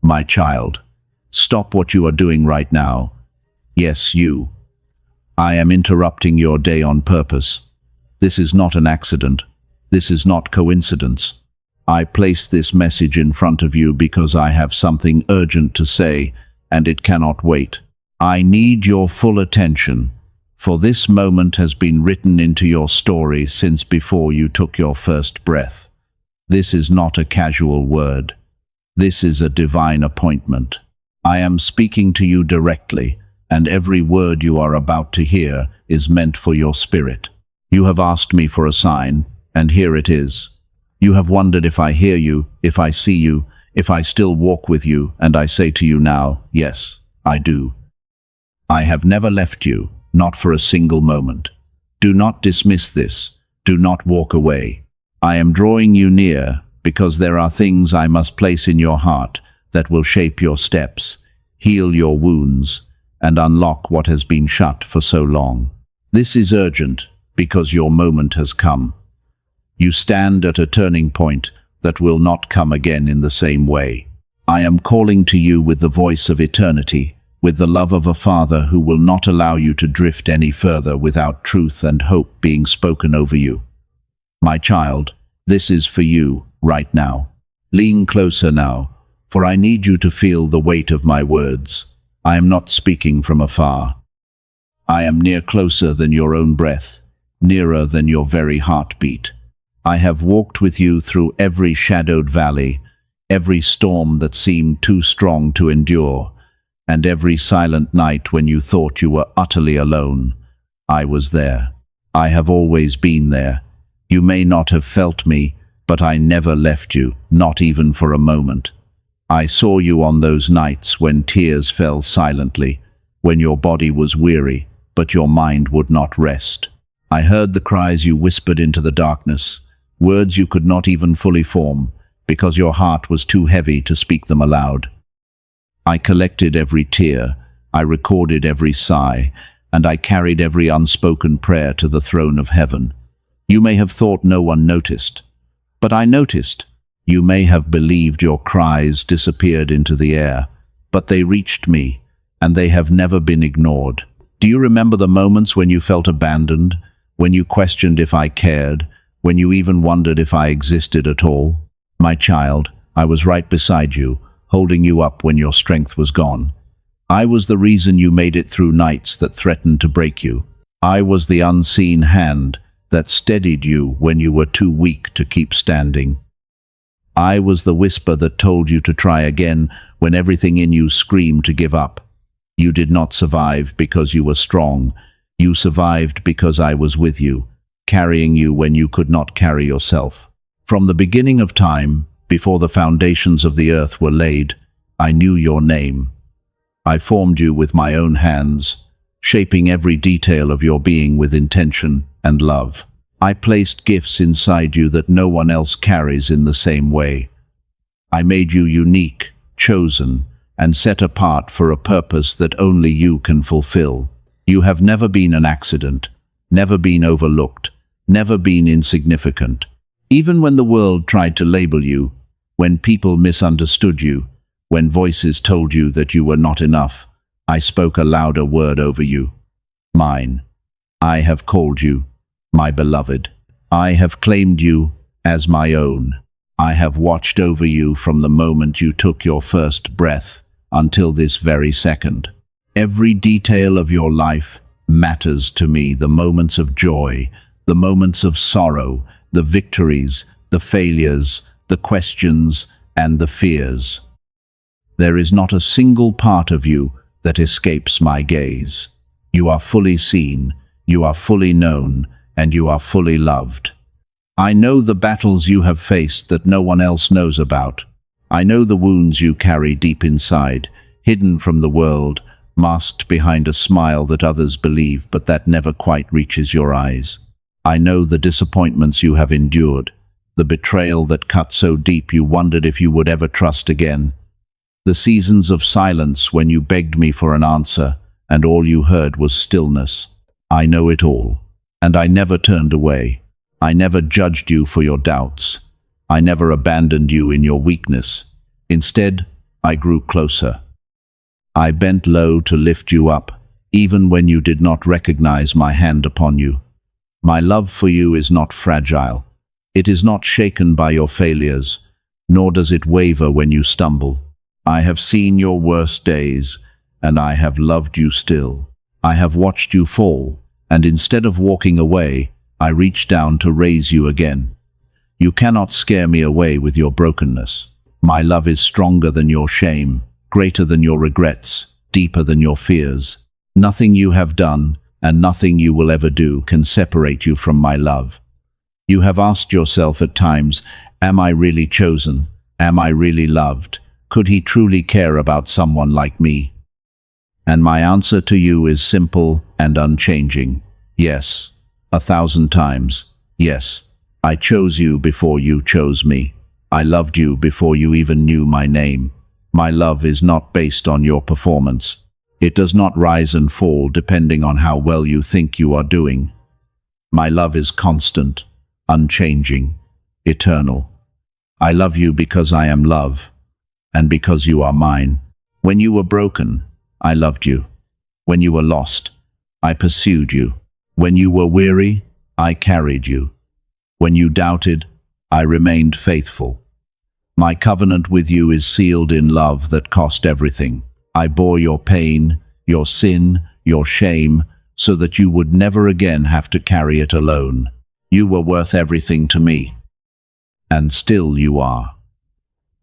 My child, stop what you are doing right now. Yes, you. I am interrupting your day on purpose. This is not an accident. This is not coincidence. I place this message in front of you because I have something urgent to say, and it cannot wait. I need your full attention, for this moment has been written into your story since before you took your first breath. This is not a casual word. This is a divine appointment. I am speaking to you directly, and every word you are about to hear is meant for your spirit. You have asked me for a sign, and here it is. You have wondered if I hear you, if I see you, if I still walk with you, and I say to you now, yes, I do. I have never left you, not for a single moment. Do not dismiss this. Do not walk away. I am drawing you near because there are things I must place in your heart that will shape your steps, heal your wounds, and unlock what has been shut for so long. This is urgent because your moment has come. You stand at a turning point that will not come again in the same way. I am calling to you with the voice of eternity, with the love of a father who will not allow you to drift any further without truth and hope being spoken over you. My child, this is for you right now. Lean closer now, for I need you to feel the weight of my words. I am not speaking from afar. I am near, closer than your own breath, nearer than your very heartbeat. I have walked with you through every shadowed valley, every storm that seemed too strong to endure, and every silent night when you thought you were utterly alone. I was there. I have always been there. You may not have felt me, but I never left you, not even for a moment. I saw you on those nights when tears fell silently, when your body was weary, but your mind would not rest. I heard the cries you whispered into the darkness, words you could not even fully form, because your heart was too heavy to speak them aloud. I collected every tear, I recorded every sigh, and I carried every unspoken prayer to the throne of heaven. You may have thought no one noticed, but I noticed. You may have believed your cries disappeared into the air, but they reached me, and they have never been ignored. Do you remember the moments when you felt abandoned, when you questioned if I cared, when you even wondered if I existed at all? My child, I was right beside you, holding you up when your strength was gone. I was the reason you made it through nights that threatened to break you. I was the unseen hand that steadied you when you were too weak to keep standing. I was the whisper that told you to try again when everything in you screamed to give up. You did not survive because you were strong. You survived because I was with you, carrying you when you could not carry yourself. From the beginning of time, before the foundations of the earth were laid, I knew your name. I formed you with my own hands, shaping every detail of your being with intention and love. I placed gifts inside you that no one else carries in the same way. I made you unique, chosen, and set apart for a purpose that only you can fulfill. You have never been an accident, never been overlooked, never been insignificant. Even when the world tried to label you, when people misunderstood you, when voices told you that you were not enough, I spoke a louder word over you. Mine. I have called you, my beloved. I have claimed you as my own. I have watched over you from the moment you took your first breath until this very second. Every detail of your life matters to me, the moments of joy, the moments of sorrow, the victories, the failures, the questions, and the fears. There is not a single part of you that escapes my gaze. You are fully seen, you are fully known, and you are fully loved. I know the battles you have faced that no one else knows about. I know the wounds you carry deep inside, hidden from the world, masked behind a smile that others believe but that never quite reaches your eyes. I know the disappointments you have endured, the betrayal that cut so deep you wondered if you would ever trust again, the seasons of silence when you begged me for an answer and all you heard was stillness. I know it all, and I never turned away. I never judged you for your doubts. I never abandoned you in your weakness. Instead, I grew closer. I bent low to lift you up, even when you did not recognize my hand upon you. My love for you is not fragile. It is not shaken by your failures, nor does it waver when you stumble. I have seen your worst days, and I have loved you still. I have watched you fall, and instead of walking away, I reach down to raise you again. You cannot scare me away with your brokenness. My love is stronger than your shame, greater than your regrets, deeper than your fears. Nothing you have done, and nothing you will ever do, can separate you from my love. You have asked yourself at times, am I really chosen? Am I really loved? Could he truly care about someone like me? And my answer to you is simple and unchanging. Yes, 1,000 times. Yes, I chose you before you chose me. I loved you before you even knew my name. My love is not based on your performance. It does not rise and fall depending on how well you think you are doing. My love is constant, unchanging, eternal. I love you because I am love, and because you are mine. When you were broken, I loved you. When you were lost, I pursued you. When you were weary, I carried you. When you doubted, I remained faithful. My covenant with you is sealed in love that cost everything. I bore your pain, your sin, your shame, so that you would never again have to carry it alone. You were worth everything to me. And still you are.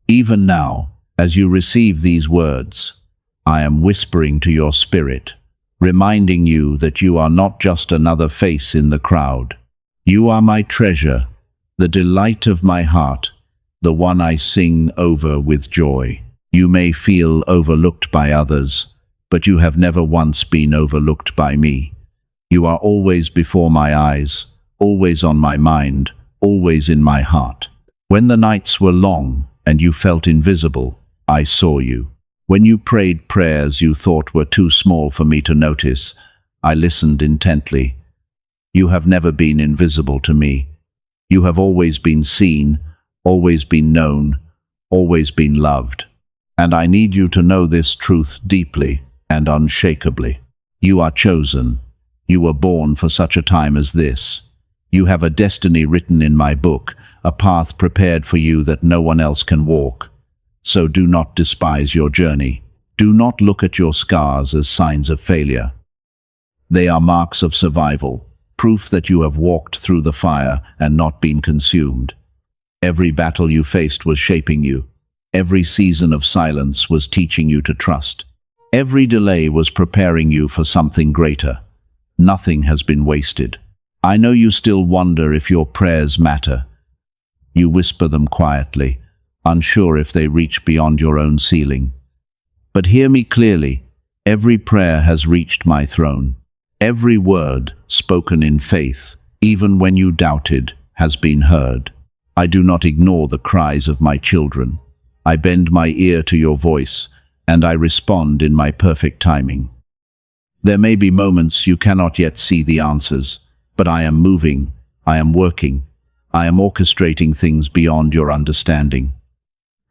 Even now, as you receive these words, I am whispering to your spirit, reminding you that you are not just another face in the crowd. You are my treasure, the delight of my heart, the one I sing over with joy. You may feel overlooked by others, but you have never once been overlooked by me. You are always before my eyes, always on my mind, always in my heart. When the nights were long and you felt invisible, I saw you. When you prayed prayers you thought were too small for me to notice, I listened intently. You have never been invisible to me. You have always been seen, always been known, always been loved. And I need you to know this truth deeply and unshakably. You are chosen. You were born for such a time as this. You have a destiny written in my book, a path prepared for you that no one else can walk. So do not despise your journey. Do not look at your scars as signs of failure. They are marks of survival, proof that you have walked through the fire and not been consumed. Every battle you faced was shaping you. Every season of silence was teaching you to trust. Every delay was preparing you for something greater. Nothing has been wasted. I know you still wonder if your prayers matter. You whisper them quietly, unsure if they reach beyond your own ceiling. But hear me clearly. Every prayer has reached my throne. Every word, spoken in faith, even when you doubted, has been heard. I do not ignore the cries of my children. I bend my ear to your voice, and I respond in my perfect timing. There may be moments you cannot yet see the answers, but I am moving, I am working, I am orchestrating things beyond your understanding.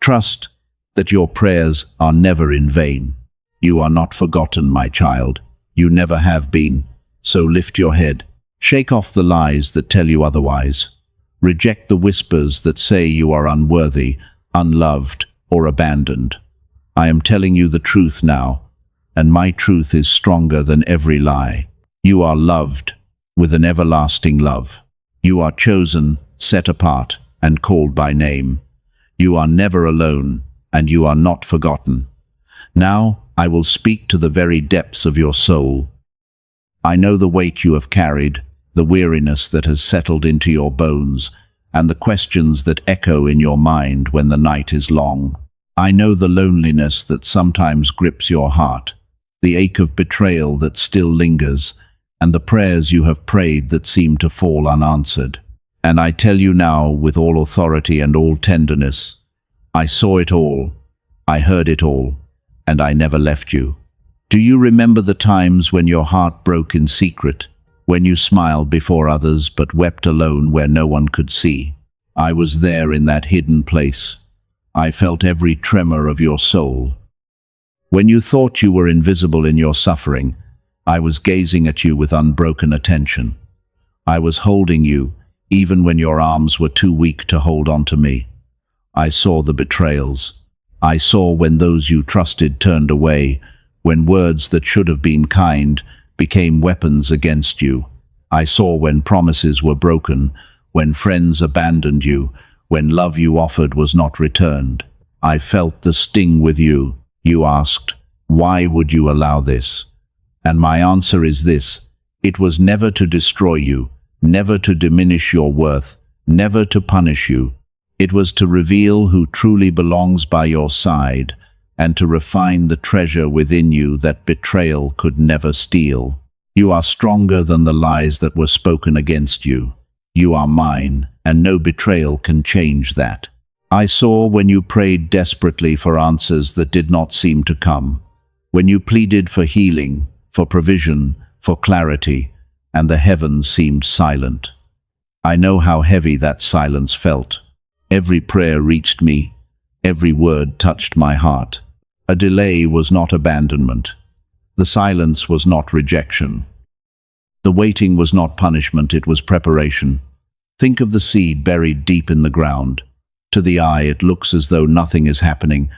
Trust that your prayers are never in vain. You are not forgotten, my child. You never have been. So lift your head. Shake off the lies that tell you otherwise. Reject the whispers that say you are unworthy, unloved, or abandoned. I am telling you the truth now, and my truth is stronger than every lie. You are loved with an everlasting love. You are chosen, set apart, and called by name. You are never alone, and you are not forgotten. Now I will speak to the very depths of your soul. I know the weight you have carried, the weariness that has settled into your bones, and the questions that echo in your mind when the night is long. I know the loneliness that sometimes grips your heart, the ache of betrayal that still lingers, and the prayers you have prayed that seem to fall unanswered. And I tell you now, with all authority and all tenderness, I saw it all, I heard it all, and I never left you. Do you remember the times when your heart broke in secret, when you smiled before others but wept alone where no one could see? I was there in that hidden place. I felt every tremor of your soul. When you thought you were invisible in your suffering, I was gazing at you with unbroken attention. I was holding you, even when your arms were too weak to hold on to me. I saw the betrayals. I saw when those you trusted turned away, when words that should have been kind became weapons against you. I saw when promises were broken, when friends abandoned you, when love you offered was not returned. I felt the sting with you. You asked, "Why would you allow this?" And my answer is this: it was never to destroy you, never to diminish your worth, never to punish you. It was to reveal who truly belongs by your side, and to refine the treasure within you that betrayal could never steal. You are stronger than the lies that were spoken against you. You are mine, and no betrayal can change that. I saw when you prayed desperately for answers that did not seem to come, when you pleaded for healing, for provision, for clarity, and the heavens seemed silent. I know how heavy that silence felt. Every prayer reached me, every word touched my heart. A delay was not abandonment. The silence was not rejection. The waiting was not punishment, it was preparation. Think of the seed buried deep in the ground. To the eye it looks as though nothing is happening,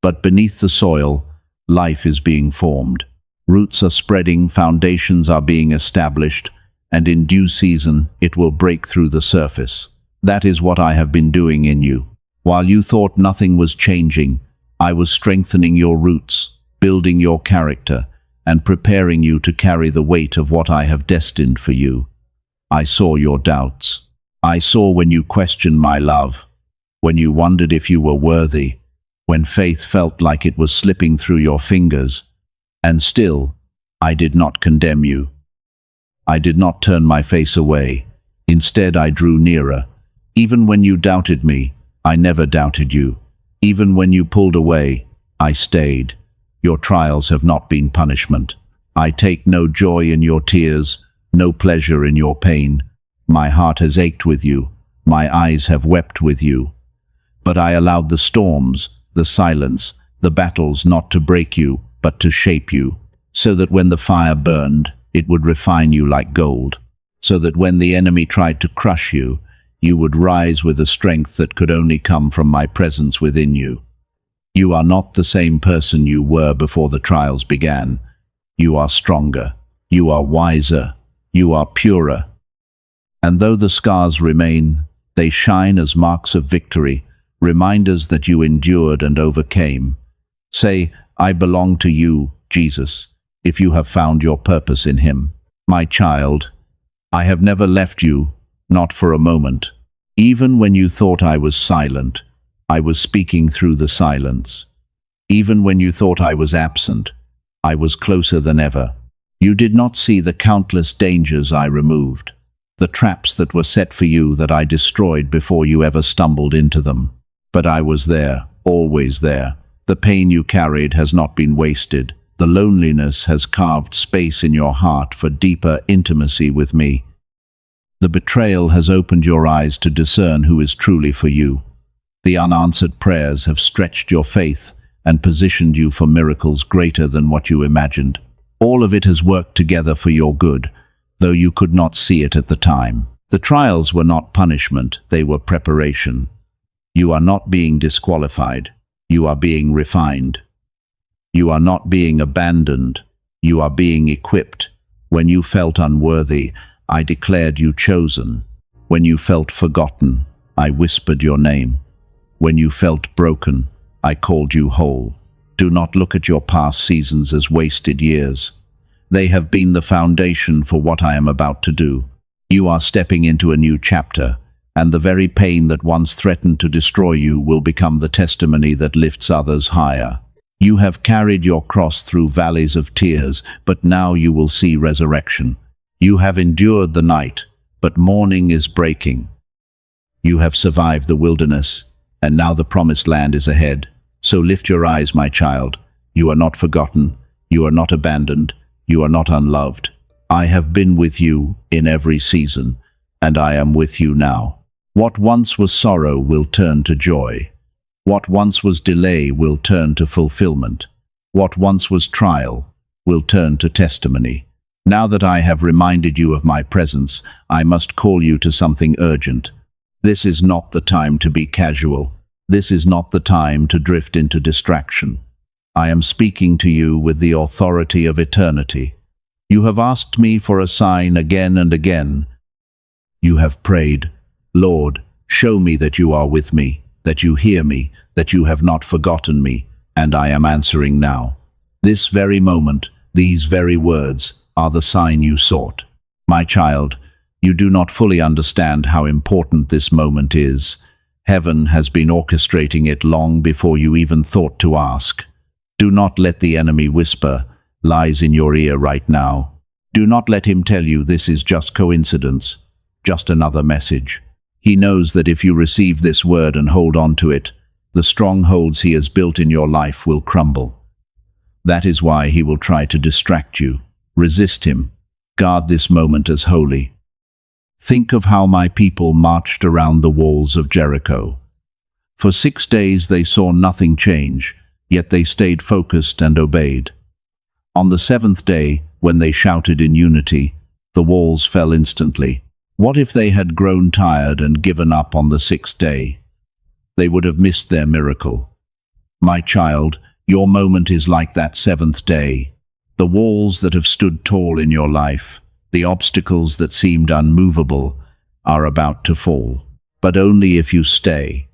but beneath the soil, life is being formed. Roots are spreading, foundations are being established, and in due season it will break through the surface. That is what I have been doing in you. While you thought nothing was changing, I was strengthening your roots, building your character, and preparing you to carry the weight of what I have destined for you. I saw your doubts. I saw when you questioned my love, when you wondered if you were worthy, when faith felt like it was slipping through your fingers. And still, I did not condemn you. I did not turn my face away. Instead, I drew nearer. Even when you doubted me, I never doubted you. Even when you pulled away, I stayed. Your trials have not been punishment. I take no joy in your tears, no pleasure in your pain. My heart has ached with you. My eyes have wept with you. But I allowed the storms, the silence, the battles not to break you, but to shape you, so that when the fire burned, it would refine you like gold, so that when the enemy tried to crush you, you would rise with a strength that could only come from my presence within you. You are not the same person you were before the trials began. You are stronger. You are wiser. You are purer. And though the scars remain, they shine as marks of victory, reminders that you endured and overcame. Say, "I belong to you, Jesus," if you have found your purpose in him. My child, I have never left you, not for a moment. Even when you thought I was silent, I was speaking through the silence. Even when you thought I was absent, I was closer than ever. You did not see the countless dangers I removed, the traps that were set for you that I destroyed before you ever stumbled into them. But I was there, always there. The pain you carried has not been wasted. The loneliness has carved space in your heart for deeper intimacy with me. The betrayal has opened your eyes to discern who is truly for you. The unanswered prayers have stretched your faith and positioned you for miracles greater than what you imagined. All of it has worked together for your good, though you could not see it at the time. The trials were not punishment, they were preparation. You are not being disqualified. You are being refined. You are not being abandoned. You are being equipped. When you felt unworthy, I declared you chosen. When you felt forgotten, I whispered your name. When you felt broken, I called you whole. Do not look at your past seasons as wasted years. They have been the foundation for what I am about to do. You are stepping into a new chapter, and the very pain that once threatened to destroy you will become the testimony that lifts others higher. You have carried your cross through valleys of tears, but now you will see resurrection. You have endured the night, but morning is breaking. You have survived the wilderness, and now the promised land is ahead. So lift your eyes, my child. You are not forgotten. You are not abandoned. You are not unloved. I have been with you in every season, and I am with you now. What once was sorrow will turn to joy. What once was delay will turn to fulfillment. What once was trial will turn to testimony. Now that I have reminded you of my presence, I must call you to something urgent. This is not the time to be casual. This is not the time to drift into distraction. I am speaking to you with the authority of eternity. You have asked me for a sign again and again. You have prayed, Lord, show me that you are with me, that you hear me, that you have not forgotten me, and I am answering now. This very moment, these very words, are the sign you sought. My child, you do not fully understand how important this moment is. Heaven has been orchestrating it long before you even thought to ask. Do not let the enemy whisper lies in your ear right now. Do not let him tell you this is just coincidence, just another message. He knows that if you receive this word and hold on to it, the strongholds he has built in your life will crumble. That is why he will try to distract you. Resist him. Guard this moment as holy. Think of how my people marched around the walls of Jericho. For 6 days they saw nothing change, yet they stayed focused and obeyed. On the 7th day, when they shouted in unity, the walls fell instantly. What if they had grown tired and given up on the 6th day? They would have missed their miracle. My child, your moment is like that 7th day. The walls that have stood tall in your life, the obstacles that seemed unmovable, are about to fall. But only if you stay.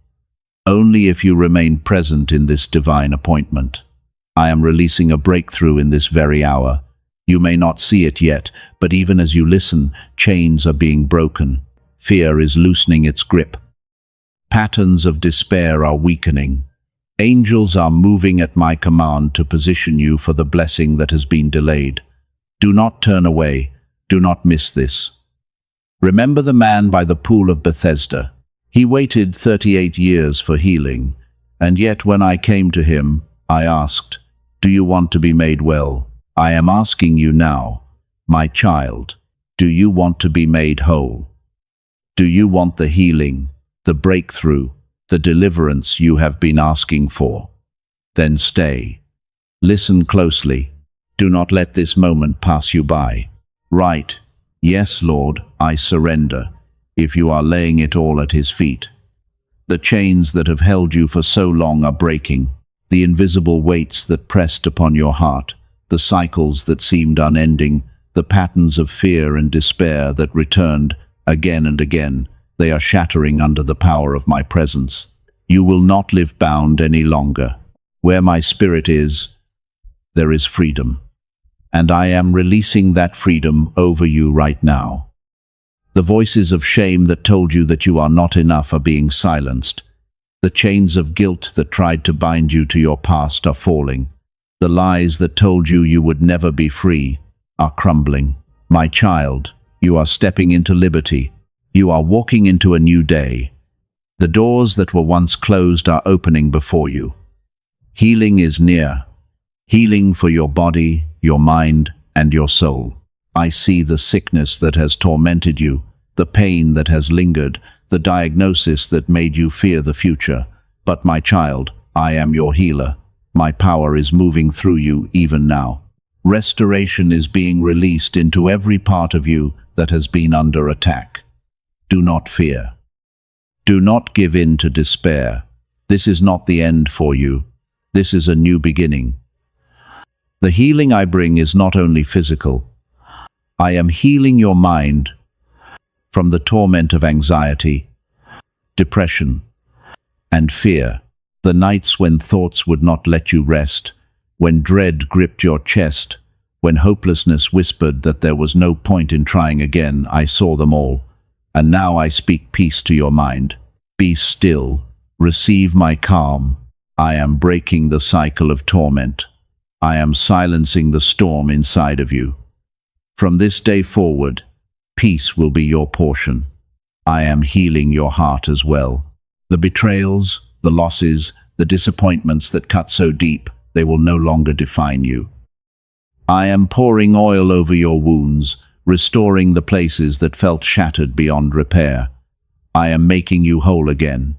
Only if you remain present in this divine appointment. I am releasing a breakthrough in this very hour. You may not see it yet, but even as you listen, chains are being broken. Fear is loosening its grip. Patterns of despair are weakening. Angels are moving at my command to position you for the blessing that has been delayed. Do not turn away. Do not miss this. Remember the man by the pool of Bethesda. He waited 38 years for healing, and yet when I came to him, I asked, "Do you want to be made well?" I am asking you now, my child, do you want to be made whole? Do you want the healing, the breakthrough, the deliverance you have been asking for? Then stay. Listen closely. Do not let this moment pass you by. Right. Yes, Lord, I surrender, if you are laying it all at his feet. The chains that have held you for so long are breaking, the invisible weights that pressed upon your heart, the cycles that seemed unending, the patterns of fear and despair that returned again and again, they are shattering under the power of my presence. You will not live bound any longer. Where my spirit is, there is freedom. And I am releasing that freedom over you right now. The voices of shame that told you that you are not enough are being silenced. The chains of guilt that tried to bind you to your past are falling. The lies that told you you would never be free are crumbling. My child, you are stepping into liberty. You are walking into a new day. The doors that were once closed are opening before you. Healing is near. Healing for your body, your mind, and your soul. I see the sickness that has tormented you, the pain that has lingered, the diagnosis that made you fear the future. But my child, I am your healer. My power is moving through you even now. Restoration is being released into every part of you that has been under attack. Do not fear. Do not give in to despair. This is not the end for you. This is a new beginning. The healing I bring is not only physical. I am healing your mind from the torment of anxiety, depression, and fear. The nights when thoughts would not let you rest, when dread gripped your chest, when hopelessness whispered that there was no point in trying again, I saw them all. And now I speak peace to your mind. Be still. Receive my calm. I am breaking the cycle of torment. I am silencing the storm inside of you. From this day forward, peace will be your portion. I am healing your heart as well. The betrayals, the losses, the disappointments that cut so deep, they will no longer define you. I am pouring oil over your wounds, restoring the places that felt shattered beyond repair. I am making you whole again.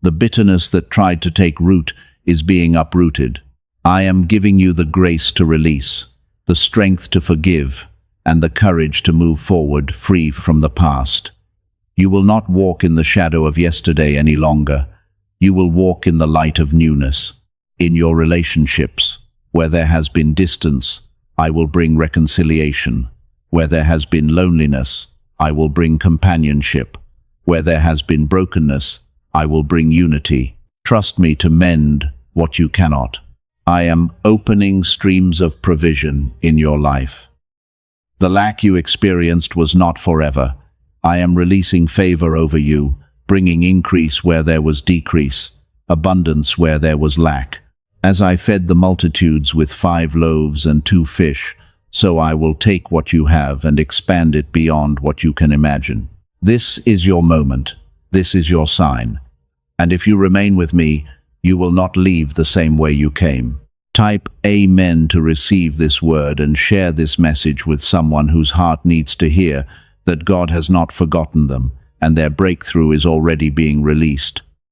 The bitterness that tried to take root is being uprooted. I am giving you the grace to release, the strength to forgive, and the courage to move forward free from the past. You will not walk in the shadow of yesterday any longer. You will walk in the light of newness. In your relationships, where there has been distance, I will bring reconciliation. Where there has been loneliness, I will bring companionship. Where there has been brokenness, I will bring unity. Trust me to mend what you cannot. I am opening streams of provision in your life. The lack you experienced was not forever. I am releasing favor over you, bringing increase where there was decrease, abundance where there was lack. As I fed the multitudes with 5 loaves and 2 fish, so I will take what you have and expand it beyond what you can imagine. This is your moment. This is your sign. And if you remain with me, you will not leave the same way you came. Type Amen to receive this word and share this message with someone whose heart needs to hear that God has not forgotten them and their breakthrough is already being released.